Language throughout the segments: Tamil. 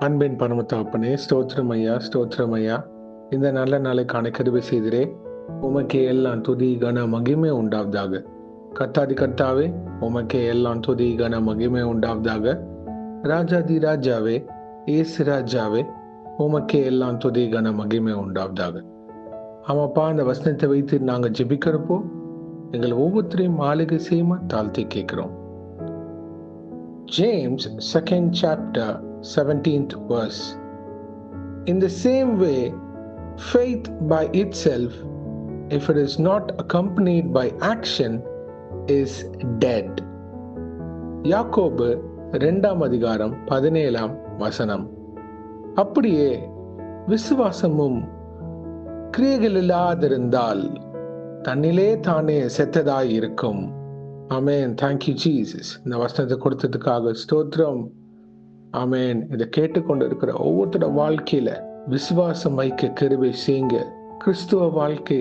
அன்பின் பரமத்தாப்பனே, ஸ்தோத்திரம் ஐயா, ஸ்தோத்திரம் ஐயா. இந்த நல்ல நாளைக்கான கிருபை செய்திரே. உமக்கே எல்லாம் துதி கன மகிமை உண்டாவதாக. கர்த்தாதி கர்த்தாவே, உமக்கே எல்லாம் துதி கன மகிமை உண்டாவதாக. ராஜாதி ராஜாவே, ஏசு ராஜாவே, உமக்கே எல்லாம் துதி கன மகிமை உண்டாவதாக. ஆமாப்பா, அந்த வசனத்தை வைத்து நாங்கள் ஜெபிக்கிறப்போ எங்கள் ஒவ்வொருத்தரையும் ஆளுகை செய்யுமா தாழ்த்தி கேட்கிறோம். James 2nd chapter 17th verse. In the same way, faith by itself, if it is not accompanied by action, is dead. யாக்கோபு 2ஆம் அதிகாரம் 17ஆம் வசனம். அப்படியே விசுவாசமும் கிரியைகள் இல்லாதிருந்தால் தன்னிலே தானே செத்ததாய் இருக்கும். ஆமென். Thank you Jesus. இந்த வசனத்தை கொடுத்ததுக்காக ஸ்தோத்திரம். ஆமென். இதை கேட்டுக்கொண்டு இருக்கிற ஒவ்வொருத்தரோட வாழ்க்கையில விசுவாசம் வைக்க கிருபை செய்யுங்க. கிறிஸ்துவ வாழ்க்கை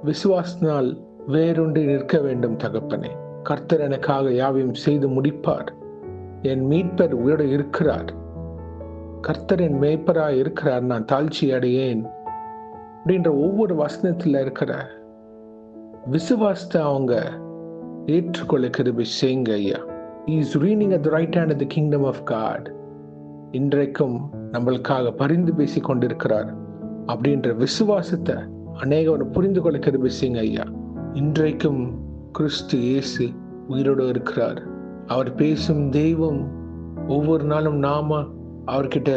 விசுவாசனால் வேறொன்று நிற்க வேண்டும் தகப்பனே. கர்த்தர் எனக்காக யாவையும் செய்து முடிப்பார். என் மீட்பர் உயிரோடு இருக்கிறார். கர்த்தர் என் மேய்ப்பராய் இருக்கிறார். நான் தாழ்ச்சி அடையேன் அப்படின்ற ஒவ்வொரு வசனத்துல இருக்கிற விசுவாசத்தை அவங்க ஏற்றுக்கொள்ள கிருபை செய்யுங்க ஐயா. He is reigning at the right hand of the kingdom of God. இன்றைக்கும் நம்மளுக்காக பரிந்து பேசி கொண்டிருக்கிறார் அப்படின்ற விசுவாசத்தை அநேகர் புரிந்து கொள்ள கிருபை செய்யுங்க ஐயா. இன்றைக்கும் கிறிஸ்து இயேசு உயிரோடு இருக்கிறார். அவர் பேசும் தெய்வம். ஒவ்வொரு நாளும் நாம அவர்கிட்ட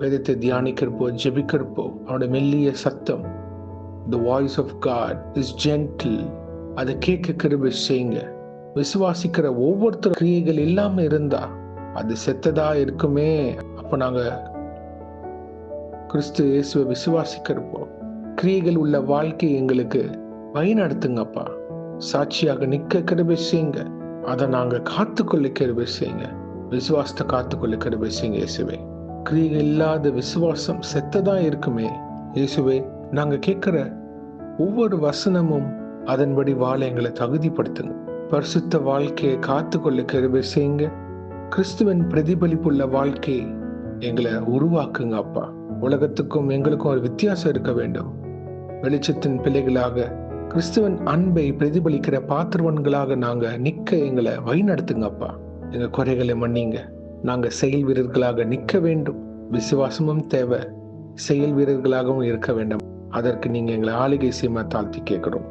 வேதத்தை தியானிக்கிறப்போ ஜெபிக்கிறப்போ அவருடைய மெல்லிய சத்தம், the voice of God is gentle. அதை கேட்க கிருபை செய்யுங்க. விசுவாசிக்கிற ஒவ்வொருத்தர் கிரியைகள் இல்லாம இருந்தா அது செத்ததா இருக்குமே. அப்ப நாங்க கிறிஸ்து இயேசுவை விசுவாசிக்கிறப்போ கிரியைகள் உள்ள வாழ்க்கை எங்களுக்கு வழி நடத்துங்கப்பா. சாட்சியாக நிக்க கிருபை செய்யுங்க. அதை நாங்க காத்துக்கொள்ள கிருபை செய்யுங்க. விசுவாசத்தை காத்துக்கொள்ள கிருபை செய்யுங்க இயேசுவே. கிரியைகள் இல்லாத விசுவாசம் செத்ததா இருக்குமே இயேசுவே. நாங்க கேட்கிற ஒவ்வொரு வசனமும் அதன்படி வாழ எங்களை தகுதிப்படுத்துங்க. பரிசுத்த வாழ்க்கையை காத்துக்கொள்ள கிருபை செய்யுங்க. கிறிஸ்துவின் பிரதிபலிப்புள்ள வாழ்க்கையை எங்களை உருவாக்குங்க அப்பா. உலகத்துக்கும் எங்களுக்கும் ஒரு வித்தியாசம் இருக்க வேண்டும். வெளிச்சத்தின் பிள்ளைகளாக கிறிஸ்துவின் அன்பை பிரதிபலிக்கிற பாத்திரவன்களாக நாங்க நிக்க எங்களை வழி நடத்துங்க அப்பா. எங்க குறைகளை மன்னிங்க. நாங்க செயல் வீரர்களாக நிக்க வேண்டும். விசுவாசமும் தேவை, செயல் வீரர்களாகவும் இருக்க வேண்டும். அதற்கு நீங்க எங்களை ஆளுகை செய்ய தாழ்த்தி கேட்கிறோம்.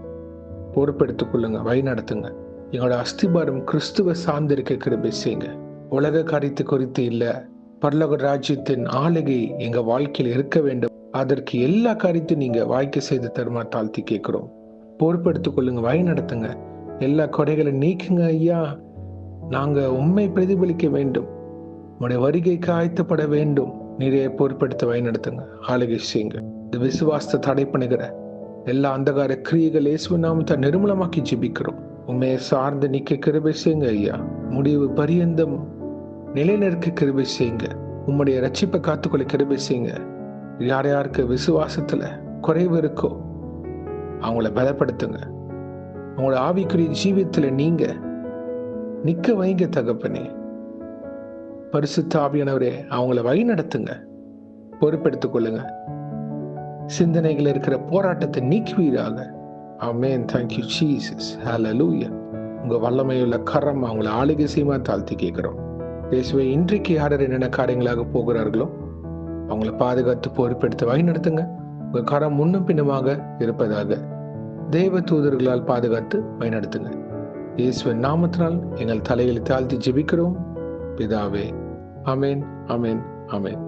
பொறுப்பெடுத்துக் கொள்ளுங்க, வழி நடத்துங்க. எங்களோட அஸ்திபாரம் கிறிஸ்துவ சார்ந்திருக்க கிருபை செய்யுங்க. உலக காரியத்தை குறித்து இல்ல, பரலோக ராஜ்யத்தின் ஆளுகை எங்க வாழ்க்கையில் இருக்க வேண்டும். அதற்கு எல்லா காரியத்தையும் நீங்க வாழ்க்கை செய்து தருமா தாழ்த்தி கேட்கிறோம். பொறுப்பெடுத்துக் கொள்ளுங்க, வழி நடத்துங்க. எல்லா குறைகளை நீக்குங்க ஐயா. நாங்க உண்மை பிரதிபலிக்க வேண்டும். உங்களுடைய வருகைக்கு ஆயத்தப்பட வேண்டும். நிறைய பொறுப்பெடுத்து வழி நடத்துங்க, ஆளுகை செய்யுங்க. இந்த விசுவாசத்தை தடை பண்ணுகிற எல்லா அந்தகார கிரியைகள் இயேசுவின் நாமத்தை நிர்மூலமாக்கி ஜெபிக்கிறோம். உண்மையை சார்ந்து நிக்க கிருபை செய்யுங்க ஐயா. முடிவு பரியந்தம் நிலைநிற்க கிருபை செய்யுங்க. உம்முடைய ரட்சிப்பை காத்துக்கொள்ள கிருபை செய்யுங்க. யார் யாருக்கு விசுவாசத்துல குறைவு இருக்கோ அவங்கள பலப்படுத்துங்க. அவங்களோட ஆவிக்குரிய ஜீவியத்துல நீங்க நிக்க வைங்க தகப்பனே. பரிசுத்த ஆவியானவரே அவங்கள வழி நடத்துங்க. பொறுப்பெடுத்துக் கொள்ளுங்க. சிந்தனைகள் இருக்கிற போராட்டத்தை நீக்குவீராக. ஆமென். Thank you Jesus. ஹல்லேலூயா. உங்க வல்லமையுள்ள கரம் அவங்களை ஆளுகை செய்யுமா தாழ்த்தி கேட்கிறோம். இயேசுவே, இன்றைக்கு யார் என்னென்ன காரியங்களாக போகிறார்களோ அவங்கள பாதுகாத்து பொறுப்பெடுத்து வழி நடத்துங்க. உங்க கரம் முன்னும் பின்னுமாக இருப்பதாக தேவ தூதர்களால் பாதுகாத்து வழி நடத்துங்க. இயேசுவின் நாமத்தினால் எங்கள் தலைகளை தாழ்த்தி ஜெபிக்கிறோம் பிதாவே. ஆமென், ஆமென், ஆமென்.